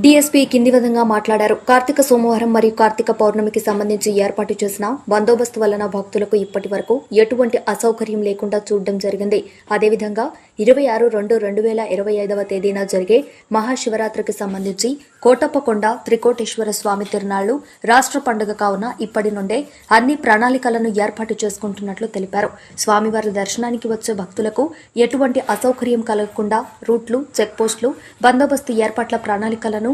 DSP కింది విధంగా మాట్లాడారు. కార్తీక సోమవారం మరియు కార్తీక పౌర్ణమికి సంబంధించి ఏర్పాటు చేసిన బందోబస్తు వలన భక్తులకు ఇప్పటి వరకు ఎటువంటి అసౌకర్యం లేకుండా చూడడం జరిగింది. అదేవిధంగా 26/2/2025 తేదీన జరిగే మహాశివరాత్రికి సంబంధించి కోటప్పకొండ త్రికోటేశ్వర స్వామి తిరునాళ్లు రాష్ట్ర పండుగ కావున ఇప్పటి నుండే అన్ని ప్రణాళికలను ఏర్పాటు చేసుకుంటున్నట్లు తెలిపారు. స్వామివారి దర్శనానికి వచ్చే భక్తులకు ఎటువంటి అసౌకర్యం కలగకుండా రూట్లు, చెక్పోస్టులు, బందోబస్తు ఏర్పాట్ల ప్రణాళికలను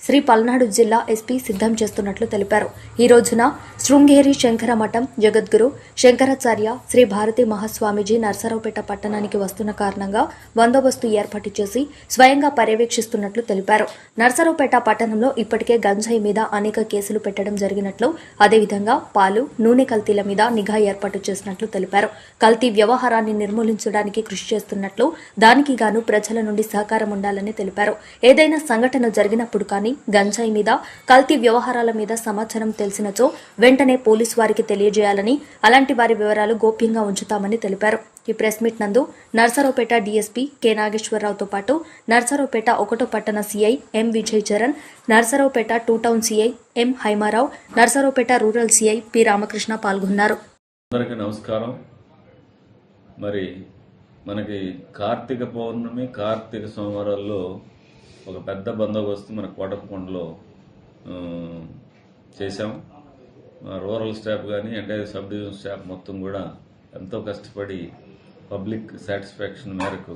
శ్రీ పల్నాడు జిల్లా ఎస్పీ సిద్ధం చేస్తున్నట్లు తెలిపారు. ఈ రోజున శృంగేరి శంకర మఠం జగద్గురు శంకరాచార్య శ్రీ భారతీ మహాస్వామీజీ నర్సరావుపేట పట్టణానికి వస్తున్న కారణంగా బందోబస్తు ఏర్పాటు చేసి స్వయంగా పర్యవేక్షిస్తున్నట్లు తెలిపారు. నర్సరావుపేట పట్టణంలో ఇప్పటికే గంజాయి మీద అనేక కేసులు పెట్టడం జరిగినట్లు, అదేవిధంగా పాలు, నూనె కల్తీల మీద నిఘా ఏర్పాటు చేసినట్లు తెలిపారు. కల్తీ వ్యవహారాన్ని నిర్మూలించడానికి కృషి చేస్తున్నట్లు, దానికి గాను ప్రజల నుండి సహకారం ఉండాలని తెలిపారు. ఏదైనా సంఘటన జరిగినప్పుడు కానీ గంజాయి మీద, కల్తీ వ్యవహారాల మీద సమాచారం తెలిసినచో వెంటనే పోలీసు వారికి తెలియజేయాలని, అలాంటి వారి వివరాలు గోప్యంగా ఉంచుతామని తెలిపారు. ఈ ప్రెస్ మీట్ నందు నర్సరావుపేట డీఎస్పీ కె నాగేశ్వరరావుతో పాటు నర్సరావుపేట 1వ పట్టణ సీఐ ఎం విజయ్ చరణ్, నర్సరావుపేట 2 టౌన్ సీఐ ఎం Haima Rao, Narasaraopet rural CI P Ramakrishna పాల్గొన్నారు. అందరికీ నమస్కారం. మరి మనకి కార్తీక పౌర్ణమి, కార్తీక సోమవారాల్లో ఒక పెద్ద బందోబస్తు మన కోటప్పకొండలో చేశాం. రూరల్ స్టాఫ్ కానీ ఎంటైర్ సబ్ డివిజన్ స్టాఫ్ మొత్తం కూడా ఎంతో కష్టపడి పబ్లిక్ సాటిస్ఫాక్షన్ మేరకు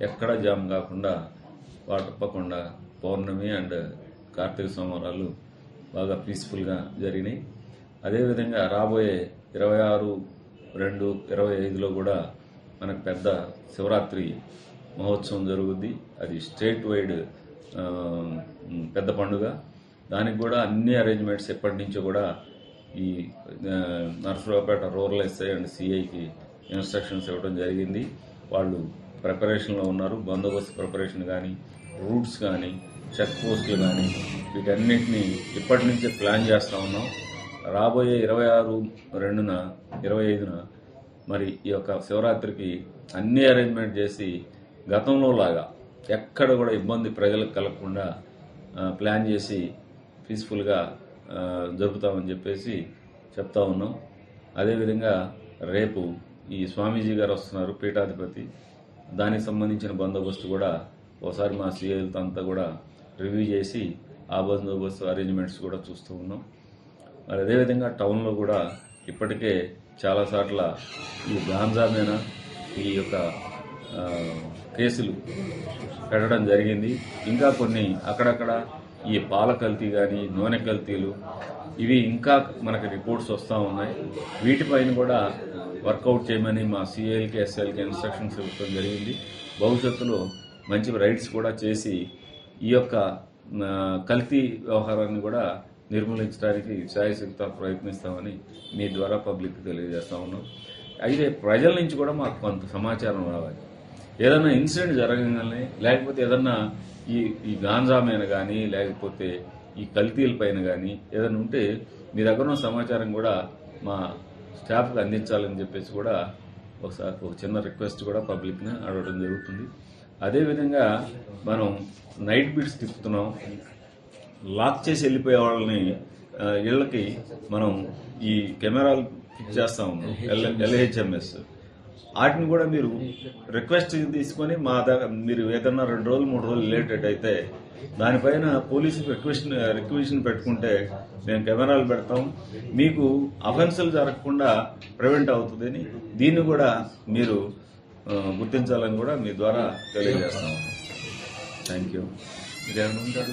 ఎక్కడా జామ్ కాకుండా కోటప్పకొండ పౌర్ణమి అండ్ కార్తీక సోమవారాలు బాగా పీస్ఫుల్గా జరిగినాయి. అదేవిధంగా రాబోయే 26/2/25లో కూడా మనకు పెద్ద శివరాత్రి మహోత్సవం జరుగుద్ది. అది స్టేట్ వైడ్ పెద్ద పండుగ. దానికి కూడా అన్ని అరేంజ్మెంట్స్ ఎప్పటి నుంచో కూడా ఈ నర్సరావుపేట రూరల్ ఎస్ఐ అండ్ సిఐకి ఇన్స్ట్రక్షన్స్ ఇవ్వడం జరిగింది. వాళ్ళు ప్రిపరేషన్లో ఉన్నారు. బందోబస్తు ప్రిపరేషన్ కానీ, రూట్స్ కానీ, చెక్ పోస్టులు కానీ వీటన్నిటినీ ఇప్పటి నుంచే ప్లాన్ చేస్తూ ఉన్నాం. రాబోయే 26/2/25 మరి ఈ యొక్క శివరాత్రికి అన్ని అరేంజ్మెంట్ చేసి గతంలో లాగా ఎక్కడ కూడా ఇబ్బంది ప్రజలకు కలగకుండా ప్లాన్ చేసి పీస్ఫుల్గా జరుపుతామని చెప్పేసి చెప్తా ఉన్నాం. అదేవిధంగా రేపు ఈ స్వామీజీ గారు వస్తున్నారు, పీఠాధిపతి. దానికి సంబంధించిన బందోబస్తు కూడా ఒకసారి మా సీఐలతో అంతా కూడా రివ్యూ చేసి ఆ బందోబస్తు అరేంజ్మెంట్స్ కూడా చూస్తూ ఉన్నాం. మరి అదేవిధంగా టౌన్లో కూడా ఇప్పటికే చాలాసార్ల ఈ గాంజా మీద ఈ యొక్క కేసులు పెట్టడం జరిగింది. ఇంకా కొన్ని అక్కడక్కడ ఈ పాల కల్తీ కానీ, నూనె కల్తీలు ఇవి ఇంకా మనకు రిపోర్ట్స్ వస్తూ ఉన్నాయి. వీటిపైన కూడా వర్కౌట్ చేయమని మా సిఐలకి, ఎస్ఐలకి ఇన్స్ట్రక్షన్స్ ఇవ్వడం జరిగింది. భవిష్యత్తులో మంచి రైడ్స్ కూడా చేసి ఈ యొక్క కల్తీ వ్యవహారాన్ని కూడా నిర్మూలించడానికి శాయశక్తితో ప్రయత్నిస్తామని మీ ద్వారా పబ్లిక్కి తెలియజేస్తా ఉన్నాం. అయితే ప్రజల నుంచి కూడా మాకు కొంత సమాచారం రావాలి. ఏదన్నా ఇన్సిడెంట్ జరగగానే, లేకపోతే ఏదన్నా ఈ గాంజా మీద కానీ, లేకపోతే ఈ కల్తీల పైన కానీ ఏదైనా ఉంటే మీ దగ్గర ఉన్న సమాచారం కూడా మా స్టాఫ్కి అందించాలని చెప్పేసి కూడా ఒకసారి ఒక చిన్న రిక్వెస్ట్ కూడా పబ్లిక్ని అడగడం జరుగుతుంది. అదేవిధంగా మనం నైట్ బిట్స్ తిప్పుతున్నాం. లాక్ చేసి వెళ్ళిపోయే వాళ్ళని ఇళ్ళకి మనం ఈ కెమెరాలు ఫిక్స్ చేస్తా ఉన్నాం, LHMS. వాటిని కూడా మీరు రిక్వెస్ట్ తీసుకొని మా దగ్గర మీరు ఏదన్నా 2 రోజులు 3 రోజులు లేటెడ్ అయితే దానిపైన పోలీసు రిక్వెషన్ పెట్టుకుంటే మేము కెమెరాలు పెడతాం. మీకు అఫెన్సులు జరగకుండా ప్రివెంట్ అవుతుందని దీన్ని కూడా మీరు గుర్తించాలని కూడా మీ ద్వారా తెలియజేస్తాం. Thank you. ఇదేమన్నా ఉంటారు.